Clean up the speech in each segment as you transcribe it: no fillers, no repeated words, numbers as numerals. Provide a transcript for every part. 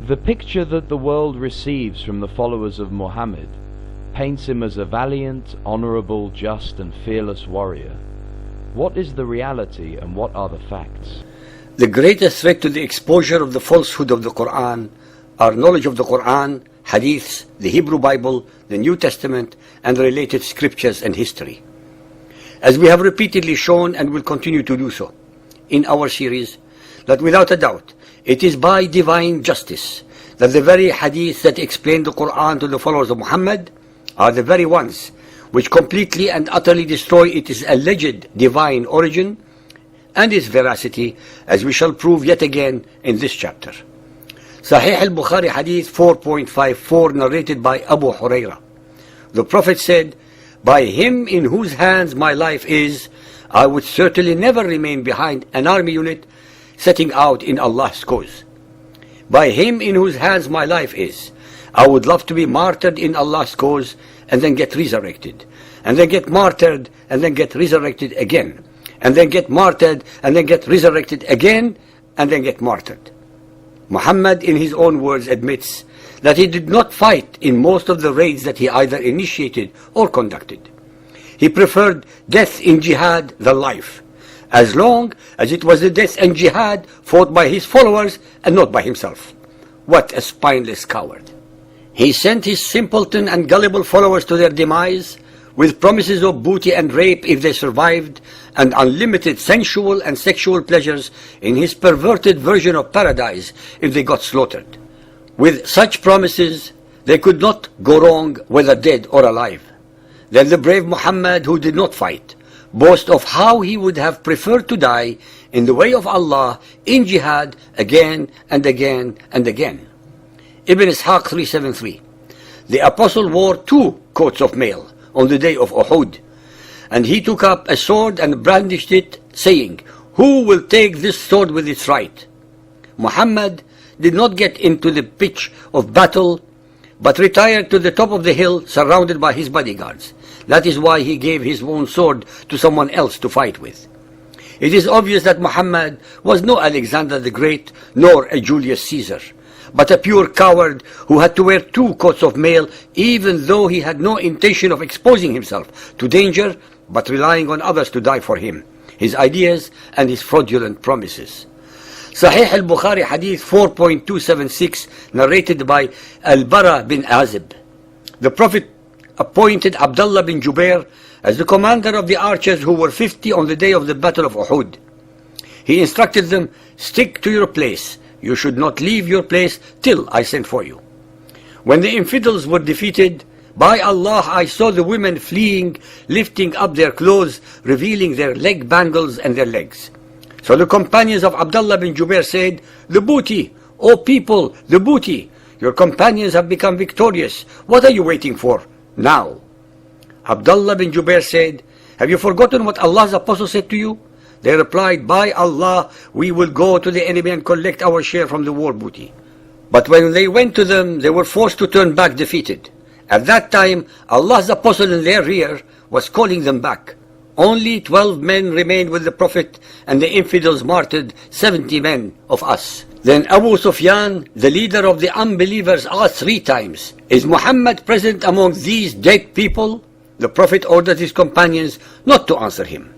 The picture that the world receives from the followers of Muhammad paints him as a valiant, honorable, just and fearless warrior. What is the reality and what are the facts? The greatest threat to the exposure of the falsehood of the Quran are knowledge of the Quran, Hadiths, the Hebrew Bible, the New Testament, and related scriptures and history. As we have repeatedly shown and will continue to do so in our series, that without a doubt, it is by divine justice that the very Hadiths that explain the Quran to the followers of Muhammad are the very ones which completely and utterly destroy its alleged divine origin and its veracity, as we shall prove yet again in this chapter. Sahih al-Bukhari Hadith 4.54, narrated by Abu Huraira. The Prophet said, "By him in whose hands my life is, I would certainly never remain behind an army unit setting out in Allah's cause. By him in whose hands my life is, I would love to be martyred in Allah's cause and then get resurrected, and then get martyred and then get resurrected again, and then get martyred and then get resurrected again, and then get martyred." Muhammad, in his own words, admits that he did not fight in most of the raids that he either initiated or conducted. He preferred death in jihad than life, as long as it was the death and jihad fought by his followers and not by himself. What a spineless coward! He sent his simpleton and gullible followers to their demise with promises of booty and rape if they survived, and unlimited sensual and sexual pleasures in his perverted version of paradise if they got slaughtered. With such promises, they could not go wrong whether dead or alive. Then the brave Muhammad, who did not fight, boast of how he would have preferred to die in the way of Allah in jihad again and again and again. Ibn Ishaq 373. The apostle wore 2 coats of mail on the day of Uhud, and he took up a sword and brandished it, saying, "Who will take this sword with its right?" Muhammad did not get into the pitch of battle, but retired to the top of the hill surrounded by his bodyguards. That is why he gave his own sword to someone else to fight with. It is obvious that Muhammad was no Alexander the Great nor a Julius Caesar, but a pure coward who had to wear 2 coats of mail even though he had no intention of exposing himself to danger, but relying on others to die for him, his ideas and his fraudulent promises. Sahih al-Bukhari Hadith 4.276, narrated by Al-Bara bin Azib. The Prophet appointed Abdullah bin Jubair as the commander of the archers who were 50 on the day of the Battle of Uhud. He instructed them, "Stick to your place. You should not leave your place till I send for you." When the infidels were defeated, by Allah, I saw the women fleeing, lifting up their clothes, revealing their leg bangles and their legs. So the companions of Abdullah bin Jubair said, "The booty, O people, the booty! Your companions have become victorious. What are you waiting for now?" Abdullah bin Jubair said, "Have you forgotten what Allah's apostle said to you?" They replied, "By Allah, we will go to the enemy and collect our share from the war booty." But when they went to them, they were forced to turn back defeated. At that time, Allah's apostle in their rear was calling them back. Only 12 men remained with the Prophet, and the infidels martyred 70 men of us. Then Abu Sufyan, the leader of the unbelievers, asked 3 times, "Is Muhammad present among these dead people?" The Prophet ordered his companions not to answer him.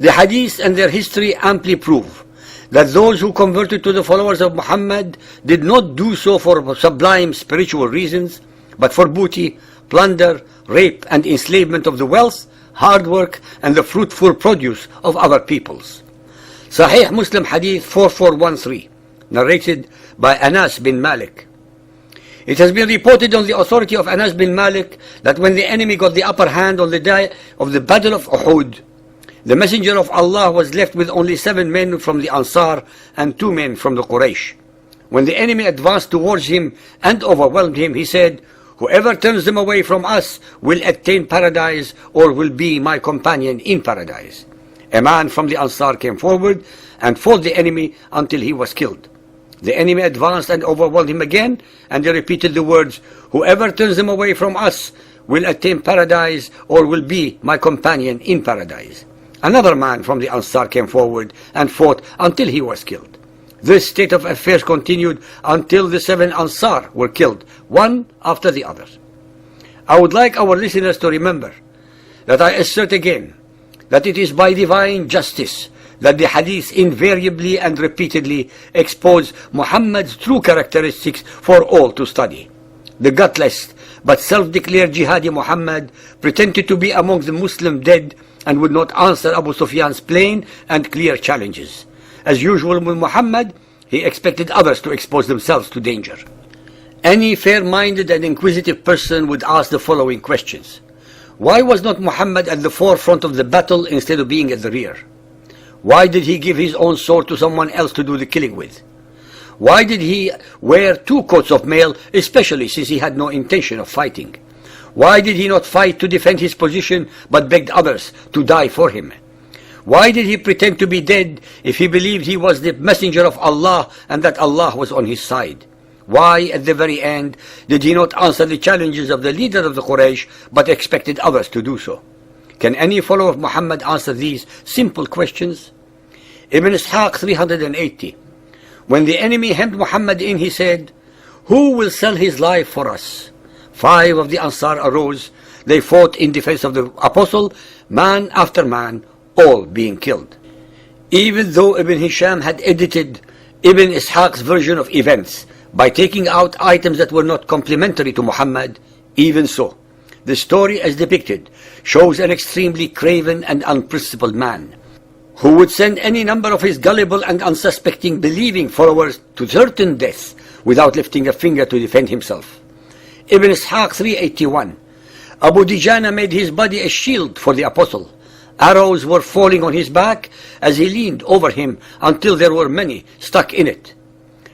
The hadiths and their history amply prove that those who converted to the followers of Muhammad did not do so for sublime spiritual reasons, but for booty, plunder, rape and enslavement of the wealth, hard work and the fruitful produce of other peoples. Sahih Muslim Hadith 4413, narrated by Anas bin Malik. It has been reported on the authority of Anas bin Malik that when the enemy got the upper hand on the day of the Battle of Uhud, the Messenger of Allah was left with only 7 men from the Ansar and 2 men from the Quraysh. When the enemy advanced towards him and overwhelmed him, he said, "Whoever turns them away from us will attain paradise or will be my companion in paradise." A man from the Ansar came forward and fought the enemy until he was killed. The enemy advanced and overwhelmed him again, and they repeated the words, "Whoever turns them away from us will attain paradise or will be my companion in paradise." Another man from the Ansar came forward and fought until he was killed. This state of affairs continued until the 7 Ansar were killed, one after the other. I would like our listeners to remember that I assert again that it is by divine justice that the hadith invariably and repeatedly expose Muhammad's true characteristics for all to study. The gutless but self-declared jihadi Muhammad pretended to be among the Muslim dead and would not answer Abu Sufyan's plain and clear challenges. As usual with Muhammad, he expected others to expose themselves to danger. Any fair-minded and inquisitive person would ask the following questions. Why was not Muhammad at the forefront of the battle instead of being at the rear? Why did he give his own sword to someone else to do the killing with? Why did he wear 2 coats of mail, especially since he had no intention of fighting? Why did he not fight to defend his position but begged others to die for him? Why did he pretend to be dead if he believed he was the messenger of Allah and that Allah was on his side? Why, at the very end, did he not answer the challenges of the leader of the Quraysh but expected others to do so? Can any follower of Muhammad answer these simple questions? Ibn Ishaq 380. When the enemy hemmed Muhammad in, he said, "Who will sell his life for us?" 5 of the Ansar arose. They fought in defense of the Apostle, man after man, all being killed. Even though Ibn Hisham had edited Ibn Ishaq's version of events by taking out items that were not complementary to Muhammad, even so, the story as depicted shows an extremely craven and unprincipled man who would send any number of his gullible and unsuspecting believing followers to certain death without lifting a finger to defend himself. Ibn Ishaq 381. Abu Dijana made his body a shield for the Apostle. Arrows were falling on his back as he leaned over him until there were many stuck in it.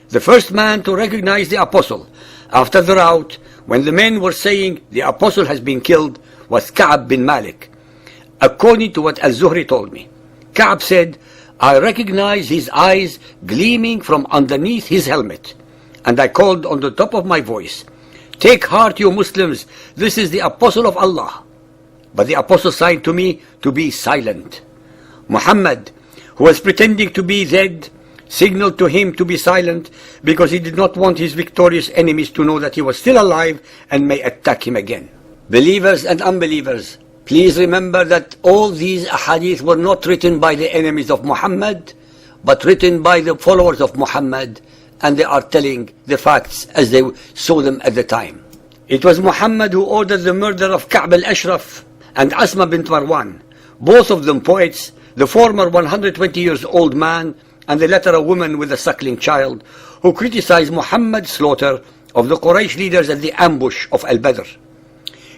The first man to recognize the Apostle after the rout, when the men were saying the Apostle has been killed, was Ka'b bin Malik. According to what Al-Zuhri told me, Ka'b said, "I recognized his eyes gleaming from underneath his helmet, and I called on the top of my voice, 'Take heart, you Muslims, this is the Apostle of Allah.' But the Apostle signed to me to be silent. Muhammad, who was pretending to be dead, signaled to him to be silent because he did not want his victorious enemies to know that he was still alive and may attack him again." Believers and unbelievers, please remember that all these ahadith were not written by the enemies of Muhammad, but written by the followers of Muhammad, and they are telling the facts as they saw them at the time. It was Muhammad who ordered the murder of Ka'b al-Ashraf and Asma bint Marwan, both of them poets, the former 120 years old man, and the latter a woman with a suckling child, who criticized Muhammad's slaughter of the Quraysh leaders at the ambush of Al-Badr.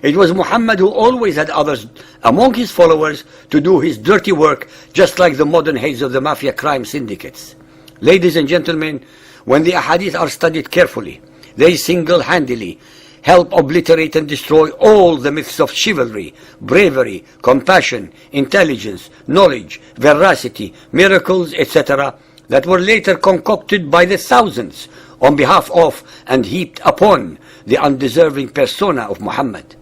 It was Muhammad who always had others among his followers to do his dirty work, just like the modern heads of the mafia crime syndicates. Ladies and gentlemen, when the ahadith are studied carefully, they single-handedly help obliterate and destroy all the myths of chivalry, bravery, compassion, intelligence, knowledge, veracity, miracles, etc., that were later concocted by the thousands on behalf of and heaped upon the undeserving persona of Muhammad.